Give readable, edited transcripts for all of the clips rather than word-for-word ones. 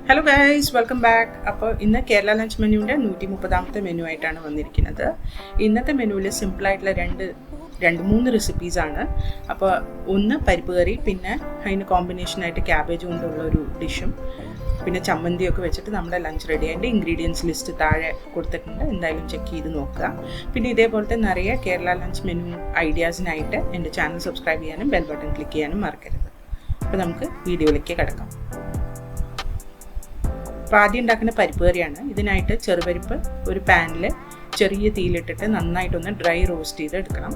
Hello guys, welcome back. അപ്പോൾ ഇന്ന് Kerala lunch മെനുവിൻ്റെ 130ാമത്തെ menu ആയിട്ടാണ് വന്നിരിക്കുന്നത്. ഇന്നത്തെ മെനുവിൽ സിമ്പിളായിട്ടുള്ള രണ്ട് മൂന്ന് റെസിപ്പീസാണ്. അപ്പോൾ ഒന്ന് പരിപ്പ് കറി, പിന്നെ അതിന് കോമ്പിനേഷനായിട്ട് ക്യാബേജ് കൊണ്ടുള്ള ഒരു ഡിഷും, പിന്നെ ചമ്മന്തിയൊക്കെ വെച്ചിട്ട് നമ്മുടെ ലഞ്ച് റെഡി. അതിൻ്റെ ഇൻഗ്രീഡിയൻസ് ലിസ്റ്റ് താഴെ കൊടുത്തിട്ടുണ്ട്, എന്തായാലും ചെക്ക് ചെയ്ത് നോക്കുക. പിന്നെ ഇതേപോലത്തെ നിറയെ കേരള ലഞ്ച് മെനു ഐഡിയാസിനായിട്ട് എൻ്റെ ചാനൽ സബ്സ്ക്രൈബ് ചെയ്യാനും ബെൽ ബട്ടൺ ക്ലിക്ക് ചെയ്യാനും മറക്കരുത്. അപ്പോൾ നമുക്ക് വീഡിയോയിലേക്ക് കിടക്കാം. അപ്പോൾ ആദ്യം ഉണ്ടാക്കുന്ന പരിപ്പ് കറിയാണ്. ഇതിനായിട്ട് ചെറുപരിപ്പ് ഒരു പാനിൽ ചെറിയ തീയിലിട്ടിട്ട് നന്നായിട്ടൊന്ന് ഡ്രൈ റോസ്റ്റ് ചെയ്തെടുക്കണം.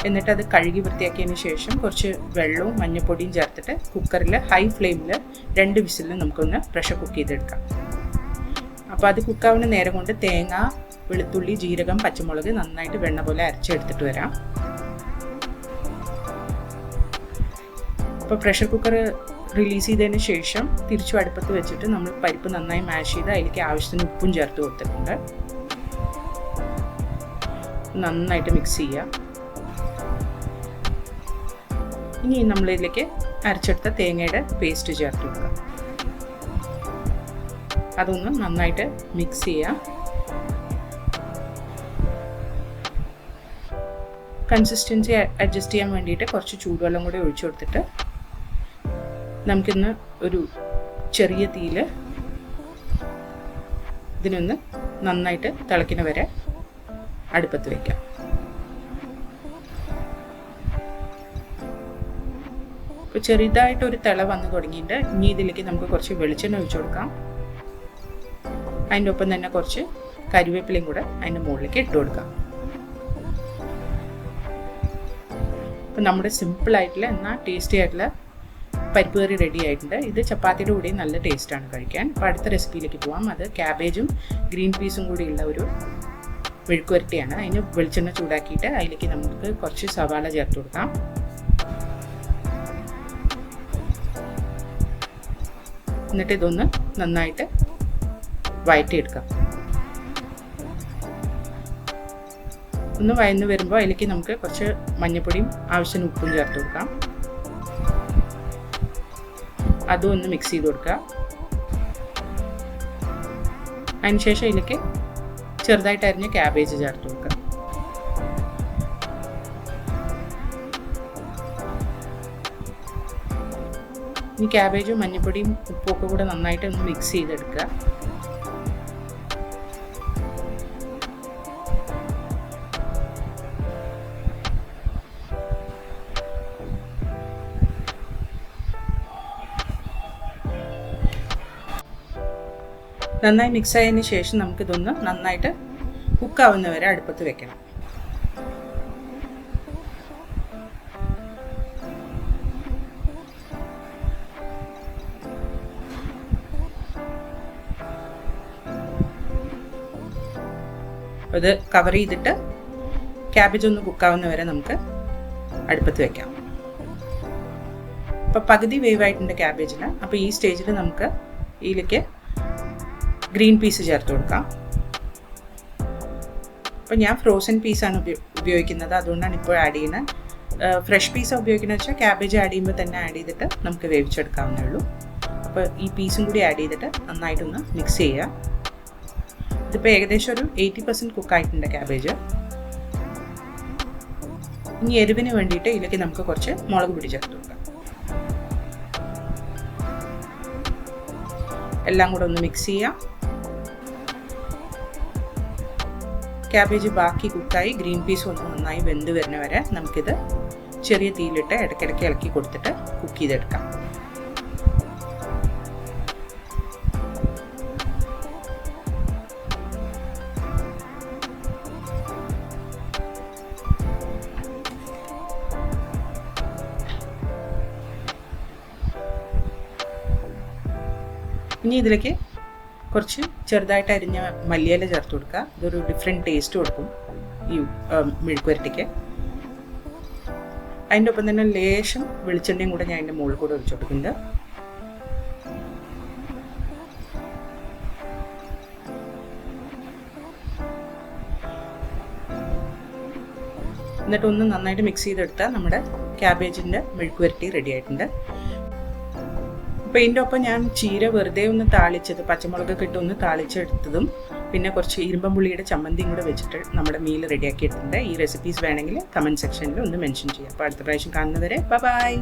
എന്നിട്ട് അത് കഴുകി വൃത്തിയാക്കിയതിന് ശേഷം കുറച്ച് വെള്ളവും മഞ്ഞൾപ്പൊടിയും ചേർത്തിട്ട് കുക്കറിൽ ഹൈ ഫ്ലെയിമിൽ 2 വിസിലിൽ നമുക്കൊന്ന് പ്രഷർ കുക്ക് ചെയ്തെടുക്കാം. അപ്പോൾ അത് കുക്കാവുന്ന നേരം കൊണ്ട് തേങ്ങ, വെളുത്തുള്ളി, ജീരകം, പച്ചമുളക് നന്നായിട്ട് വെണ്ണ പോലെ അരച്ചെടുത്തിട്ട് വരാം. അപ്പോൾ പ്രഷർ കുക്കർ റിലീസ് ചെയ്തതിന് ശേഷം തിരിച്ചു അടുപ്പത്ത് വെച്ചിട്ട് നമ്മൾ പരിപ്പ് നന്നായി മാഷ് ചെയ്ത് അതിലേക്ക് ആവശ്യത്തിന് ഉപ്പും ചേർത്ത് കൊടുത്തിട്ടുണ്ട്. നന്നായിട്ട് മിക്സ് ചെയ്യുക. ഇനി നമ്മളിതിലേക്ക് അരച്ചെടുത്ത തേങ്ങയുടെ പേസ്റ്റ് ചേർത്ത് കൊടുക്കുക. അതൊന്ന് നന്നായിട്ട് മിക്സ് ചെയ്യുക. കൺസിസ്റ്റൻസി അഡ്ജസ്റ്റ് ചെയ്യാൻ വേണ്ടിയിട്ട് കുറച്ച് ചൂടുവെള്ളം കൂടി ഒഴിച്ചു കൊടുത്തിട്ട് നമുക്കിന്ന് ഒരു ചെറിയ തീയിൽ ഇതിനൊന്ന് നന്നായിട്ട് തിളയ്ക്കുന്ന വരെ അടുപ്പത്ത് വയ്ക്കാം. ഇപ്പോൾ ചെറുതായിട്ടൊരു തിള വന്ന് തുടങ്ങിയിട്ട് ഇനി ഇതിലേക്ക് നമുക്ക് കുറച്ച് വെളിച്ചെണ്ണ ഒഴിച്ചു കൊടുക്കാം. അതിൻ്റെ ഒപ്പം തന്നെ കുറച്ച് കരിവേപ്പിലയും കൂടെ അതിൻ്റെ മുകളിലേക്ക് ഇട്ട് കൊടുക്കാം. അപ്പം നമ്മുടെ സിമ്പിളായിട്ടുള്ള എന്നാൽ ടേസ്റ്റി ആയിട്ടുള്ള പരിപ്പ് കറി റെഡി ആയിട്ടുണ്ട്. ഇത് ചപ്പാത്തിയുടെ കൂടെയും നല്ല ടേസ്റ്റാണ് കഴിക്കാൻ. അപ്പോൾ അടുത്ത റെസിപ്പിയിലേക്ക് പോകാം. അത് ക്യാബേജും ഗ്രീൻ പീസും കൂടിയുള്ള ഒരു മെഴുക്കുവരട്ടിയാണ്. അതിന് വെളിച്ചെണ്ണ ചൂടാക്കിയിട്ട് അതിലേക്ക് നമുക്ക് കുറച്ച് സവാള ചേർത്ത് കൊടുക്കാം. എന്നിട്ട് ഇതൊന്ന് നന്നായിട്ട് വഴറ്റിയെടുക്കാം. ഒന്ന് വഴന്ന് വരുമ്പോൾ അതിലേക്ക് നമുക്ക് കുറച്ച് മഞ്ഞൾപ്പൊടിയും ആവശ്യത്തിന് ഉപ്പും ചേർത്ത് കൊടുക്കാം. അതും ഒന്ന് മിക്സ് ചെയ്ത് കൊടുക്കുക. അതിനുശേഷം ഇതിലേക്ക് ചെറുതായിട്ട് അരിഞ്ഞ ക്യാബേജ് ചേർത്ത് കൊടുക്കുക. ഈ ക്യാബേജും മഞ്ഞൾപ്പൊടിയും ഉപ്പൊക്കെ കൂടെ നന്നായിട്ട് ഒന്ന് മിക്സ് ചെയ്തെടുക്കുക. നന്നായി മിക്സ് ആയതിന് ശേഷം നമുക്കിതൊന്ന് നന്നായിട്ട് കുക്കാവുന്ന വരെ അടുപ്പത്ത് വെക്കണം. അത് കവർ ചെയ്തിട്ട് ക്യാബേജ് ഒന്ന് കുക്കാവുന്ന വരെ നമുക്ക് അടുപ്പത്ത് വെക്കാം. അപ്പോൾ പകുതി വേവായിട്ടുണ്ട് ക്യാബേജിന്. അപ്പോൾ ഈ സ്റ്റേജിൽ നമുക്ക് ഇതിലേക്ക് ഗ്രീൻ പീസ് ചേർത്ത് കൊടുക്കാം. അപ്പോൾ ഞാൻ ഫ്രോസൺ പീസാണ് ഉപയോഗിക്കുന്നത്, അതുകൊണ്ടാണ് ഇപ്പോൾ ആഡ് ചെയ്യുന്നത്. ഫ്രഷ് പീസാണ് ഉപയോഗിക്കുന്നത് വെച്ചാൽ ക്യാബേജ് ആഡ് ചെയ്യുമ്പോൾ തന്നെ ആഡ് ചെയ്തിട്ട് നമുക്ക് വേവിച്ചെടുക്കാവുന്നേ ഉള്ളൂ. അപ്പോൾ ഈ പീസും കൂടി ആഡ് ചെയ്തിട്ട് നന്നായിട്ടൊന്ന് മിക്സ് ചെയ്യുക. ഇതിപ്പോൾ ഏകദേശം ഒരു 80% കുക്കായിട്ടുണ്ട് ക്യാബേജ്. ഇനി എരിവിന് വേണ്ടിയിട്ട് ഇതിലേക്ക് നമുക്ക് കുറച്ച് മുളക് പൊടി ചേർത്ത് കൊടുക്കാം. എല്ലാം കൂടെ ഒന്ന് മിക്സ് ചെയ്യാം. ക്യാബേജ് ബാക്കി കുക്കായി ഗ്രീൻ പീസ് ഒന്ന് നന്നായി വെന്ത് വരുന്ന വരെ നമുക്കിത് ചെറിയ തീയിലിട്ട് ഇടയ്ക്കിടയ്ക്ക് ഇളക്കി കൊടുത്തിട്ട് കുക്ക് ചെയ്തെടുക്കാം. ഇനി ഇതിലേക്ക് കുറച്ച് ചെറുതായിട്ട് അരിഞ്ഞ മല്ലിയില ചേർത്ത് കൊടുക്കുക. ഇതൊരു ഡിഫറെൻറ്റ് ടേസ്റ്റ് കൊടുക്കും ഈ മെഴുക്കുവരട്ടിക്ക്. അതിൻ്റെ ഒപ്പം തന്നെ ലേശം വെളിച്ചെണ്ണയും കൂടെ ഞാൻ അതിൻ്റെ മുകളിൽ കൂടെ ഒഴിച്ചു കൊടുക്കുന്നുണ്ട്. എന്നിട്ടൊന്ന് നന്നായിട്ട് മിക്സ് ചെയ്തെടുത്താൽ നമ്മുടെ ക്യാബേജിൻ്റെ മെഴുക്കുവരട്ടി റെഡി ആയിട്ടുണ്ട്. അപ്പോൾ ഇതിൻ്റെ ഒപ്പം ഞാൻ ചീര വെറുതെ ഒന്ന് താളിച്ചത്, പച്ചമുളകൊക്കെ ഇട്ട് ഒന്ന് താളിച്ചെടുത്തതും പിന്നെ കുറച്ച് ഇരുമ്പമ്പുള്ളിയുടെ ചമ്മന്തിയും കൂടെ വെച്ചിട്ട് നമ്മുടെ മീൽ റെഡിയാക്കിയിട്ടുണ്ട്. ഈ റെസിപ്പീസ് വേണമെങ്കിൽ കമൻറ്റ് സെക്ഷനിൽ ഒന്ന് മെൻഷൻ ചെയ്യാം. അപ്പോൾ അടുത്ത പ്രാവശ്യം കാണുന്നവരെ ബൈ.